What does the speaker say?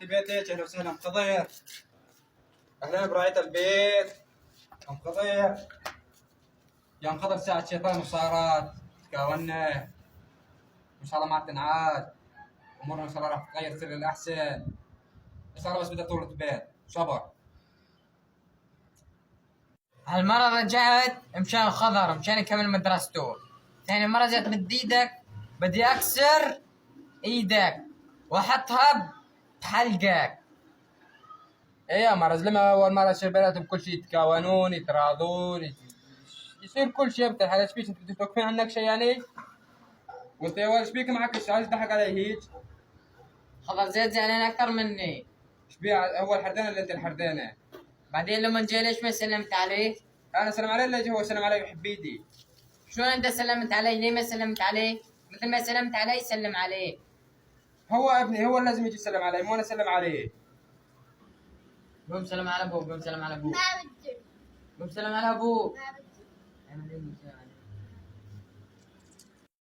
البيت هيك. اهلا وسهلا ام خضير. اهلا براية البيت ام خضير. يا ام خضر ساعة شيطان وصارت تكاونا ان شاء الله ما تنعاد. امورنا ان شاء الله راح تتغير تصير للاحسن ان شاء الله، بس بدها طولة بال صبر. هالمرة رجعت مشان خضر مشان يكمل مدرسته. ثاني مرة جت بديدك بدي اكسر ايدك واحطها بحلقك. ايه يا مرز، لما اول مرة تصير بيناتهم كل شيء يتكاونون يتراضون يصير كل شيء يبطل. هذا ايش بيك انت توقفين عنك شيء يعني؟ وانت يا ولد ايش بيك معك الشاي ضحك علي هيك؟ خضر زيد زعلان اكثر مني. ايش بيه هو الحردانة اللي انت الحردانة؟ بعدين لما جاي ليش ما سلمت عليه؟ انا سلم عليه اللي هو سلم علي بحب ايدي. شلون انت سلمت عليه؟ ليه ما سلمت عليه؟ مثل ما سلمت عليه سلم عليه. هو ابني، هو اللي لازم يجي يسلم علي مو انا اسلم عليه. قوم سلم على ابوك، قوم سلم على ابوك، ما بدي قوم سلم على ابوك. ما بدي.